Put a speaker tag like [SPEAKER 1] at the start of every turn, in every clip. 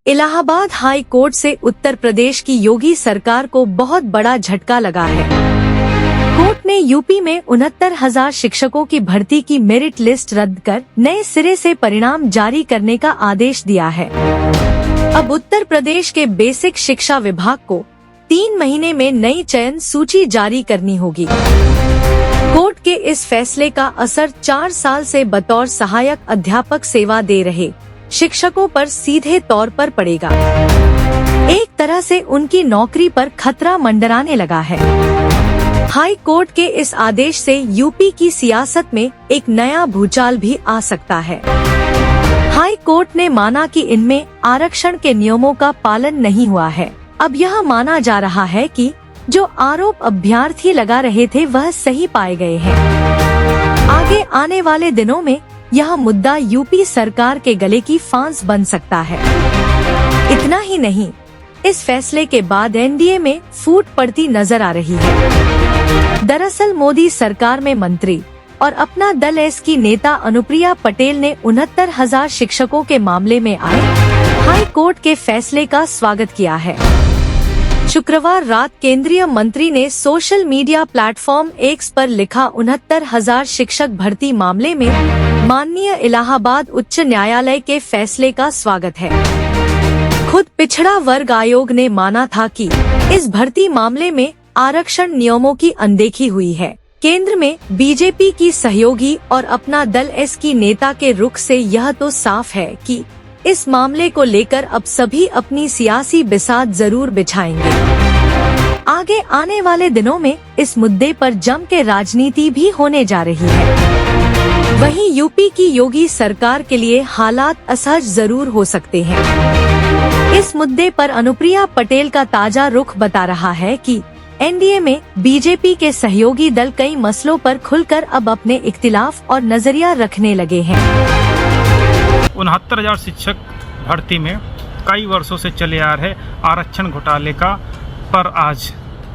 [SPEAKER 1] Allahabad high court से उत्तर प्रदेश की योगी सरकार को बहुत बड़ा झटका लगा है। कोर्ट ने यूपी में 69,000 शिक्षकों की भर्ती की मेरिट लिस्ट रद्द कर नए सिरे से परिणाम जारी करने का आदेश दिया है। अब उत्तर प्रदेश के बेसिक शिक्षा विभाग को 3 महीने में नई चयन सूची जारी करनी होगी। कोर्ट के इस फैसले का असर 4 साल से बतौर सहायक अध्यापक सेवा दे रहे शिक्षकों पर सीधे तौर पर पड़ेगा। एक तरह से उनकी नौकरी पर खतरा मंडराने लगा है। हाई कोर्ट के इस आदेश से यूपी की सियासत में एक नया भूचाल भी आ सकता है। हाई कोर्ट ने माना कि इनमें आरक्षण के नियमों का पालन नहीं हुआ है। अब यह माना जा रहा है कि जो आरोप अभ्यर्थी लगा रहे थे वह सही पाए गए हैं। आगे आने वाले दिनों में यह मुद्दा यूपी सरकार के गले की फांस बन सकता है। इतना ही नहीं, इस फैसले के बाद एनडीए में फूट पड़ती नजर आ रही है। दरअसल मोदी सरकार में मंत्री और अपना दल एस की नेता अनुप्रिया पटेल ने 69,000 शिक्षकों के मामले में आए हाई कोर्ट के फैसले का स्वागत किया है। शुक्रवार रात केंद्रीय मंत्री ने सोशल मीडिया प्लेटफॉर्म एक्स पर लिखा 69,000 शिक्षक भर्ती मामले में माननीय इलाहाबाद उच्च न्यायालय के फैसले का स्वागत है। खुद पिछड़ा वर्ग आयोग ने माना था कि इस भर्ती मामले में आरक्षण नियमों की अनदेखी हुई है। केंद्र में बीजेपी की सहयोगी और अपना दल एस की नेता के रुख से यह तो साफ है कि इस मामले को लेकर अब सभी अपनी सियासी बिसात जरूर बिछाएंगे। आगे आने वाले दिनों में इस मुद्दे पर जम के राजनीति भी होने जा रही है। वहीं यूपी की योगी सरकार के लिए हालात असहज जरूर हो सकते हैं। इस मुद्दे पर अनुप्रिया पटेल का ताजा रुख बता रहा है कि एनडीए में बीजेपी के सहयोगी दल कई मसलों पर खुलकर अब अपने इख्तिलाफ और नजरिया रखने लगे हैं।
[SPEAKER 2] 69,000 शिक्षक भर्ती में कई वर्षों से चले आ रहे आरक्षण घोटाले का पर आज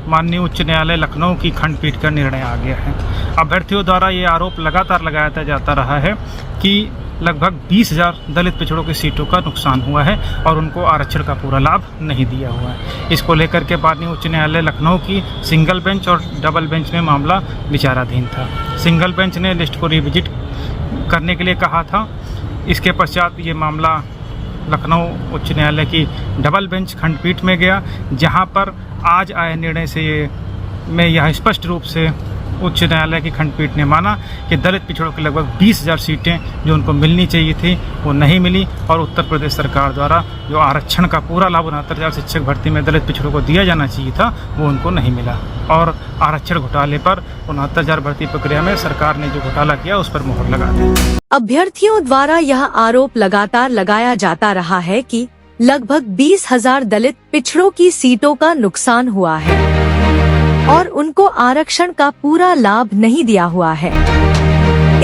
[SPEAKER 2] माननीय उच्च न्यायालय लखनऊ की खंडपीठ का निर्णय आ गया है। अभ्यर्थियों द्वारा ये आरोप लगातार लगाया जाता रहा है कि लगभग 20,000 दलित पिछड़ों की सीटों का नुकसान हुआ है और उनको आरक्षण का पूरा लाभ नहीं दिया हुआ है। इसको लेकर के माननीय उच्च न्यायालय लखनऊ की सिंगल बेंच और डबल बेंच में मामला विचाराधीन था। सिंगल बेंच ने लिस्ट को रिविजिट करने के लिए कहा था। इसके पश्चात ये मामला लखनऊ उच्च न्यायालय की डबल बेंच खंडपीठ में गया, जहां पर आज आए निर्णय से यह स्पष्ट रूप से उच्च न्यायालय की खंडपीठ ने माना कि दलित पिछड़ों की लगभग 20,000 सीटें जो उनको मिलनी चाहिए थी वो नहीं मिली और उत्तर प्रदेश सरकार द्वारा जो आरक्षण का पूरा लाभ 69,000 शिक्षक भर्ती में दलित पिछड़ों को दिया जाना चाहिए था वो उनको नहीं मिला। और आरक्षण घोटाले पर 69,000 भर्ती प्रक्रिया में सरकार ने जो घोटाला किया उस पर मोहर लगा दी।
[SPEAKER 1] अभ्यर्थियों द्वारा यह आरोप लगातार लगाया जाता रहा है कि लगभग 20,000 दलित पिछड़ों की सीटों का नुकसान हुआ है और उनको आरक्षण का पूरा लाभ नहीं दिया हुआ है।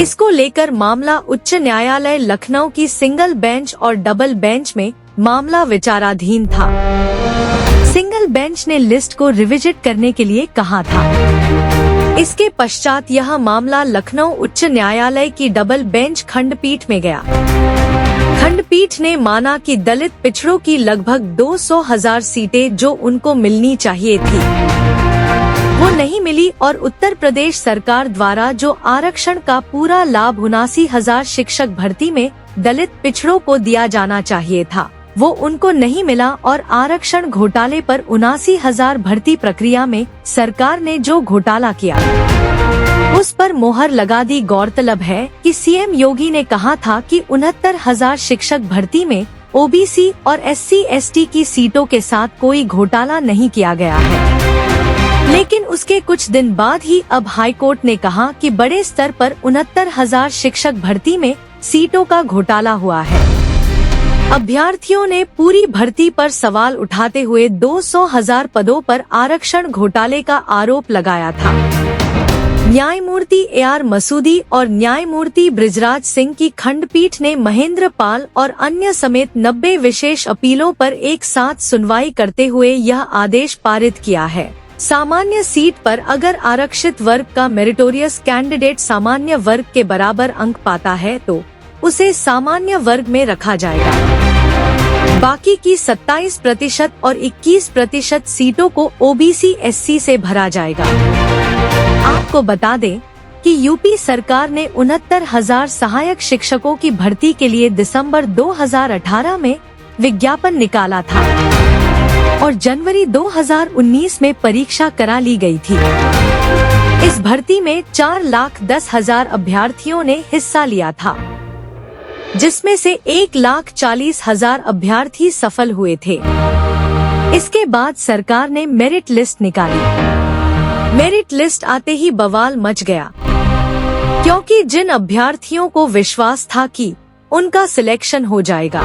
[SPEAKER 1] इसको लेकर मामला उच्च न्यायालय लखनऊ की सिंगल बेंच और डबल बेंच में मामला विचाराधीन था। सिंगल बेंच ने लिस्ट को रिविजिट करने के लिए कहा था। इसके पश्चात यह मामला लखनऊ उच्च न्यायालय की डबल बेंच खंडपीठ में गया। खंडपीठ ने माना कि दलित पिछड़ों की लगभग 200,000 सीटें जो उनको मिलनी चाहिए थी वो नहीं मिली और उत्तर प्रदेश सरकार द्वारा जो आरक्षण का पूरा लाभ 79,000 शिक्षक भर्ती में दलित पिछड़ों को दिया जाना चाहिए था वो उनको नहीं मिला और आरक्षण घोटाले पर 79,000 भर्ती प्रक्रिया में सरकार ने जो घोटाला किया उस पर मोहर लगा दी। गौरतलब है कि सीएम योगी ने कहा था कि 69,000 शिक्षक भर्ती में ओबीसी और SC/ST की सीटों के साथ कोई घोटाला नहीं किया गया है। लेकिन उसके कुछ दिन बाद ही अब हाई कोर्ट ने कहा कि बड़े स्तर पर 69,000 शिक्षक भर्ती में सीटों का घोटाला हुआ है। अभ्यर्थियों ने पूरी भर्ती पर सवाल उठाते हुए 200,000 पदों पर आरक्षण घोटाले का आरोप लगाया था। न्यायमूर्ति AR मसूदी और न्यायमूर्ति बृजराज सिंह की खंडपीठ ने महेंद्र पाल और अन्य समेत 90 विशेष अपीलों पर एक साथ सुनवाई करते हुए यह आदेश पारित किया है। सामान्य सीट पर अगर आरक्षित वर्ग का मेरिटोरियस कैंडिडेट सामान्य वर्ग के बराबर अंक पाता है तो उसे सामान्य वर्ग में रखा जाएगा। बाकी की 27% और 21% सीटों को ओबीसी एससी से भरा जाएगा। आपको बता दें कि यूपी सरकार ने 69,000 सहायक शिक्षकों की भर्ती के लिए दिसंबर 2018 में विज्ञापन निकाला था और जनवरी 2019 में परीक्षा करा ली गई थी। इस भर्ती में 4,10,000 अभ्यर्थियों ने हिस्सा लिया था, जिसमें से 1,40,000 अभ्यर्थी सफल हुए थे। इसके बाद सरकार ने मेरिट लिस्ट निकाली। मेरिट लिस्ट आते ही बवाल मच गया, क्योंकि जिन अभ्यर्थियों को विश्वास था कि उनका सिलेक्शन हो जाएगा,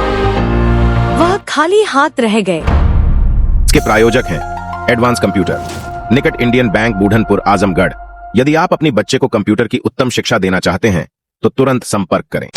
[SPEAKER 1] वह खाली हाथ रह गए।
[SPEAKER 3] इसके प्रायोजक हैं एडवांस कंप्यूटर, निकट इंडियन बैंक, बूढ़नपुर, आजमगढ़। यदि आप अपनी बच्चे को कंप्यूटर की उत्तम शिक्षा देना चाहते हैं तो तुरंत संपर्क करें।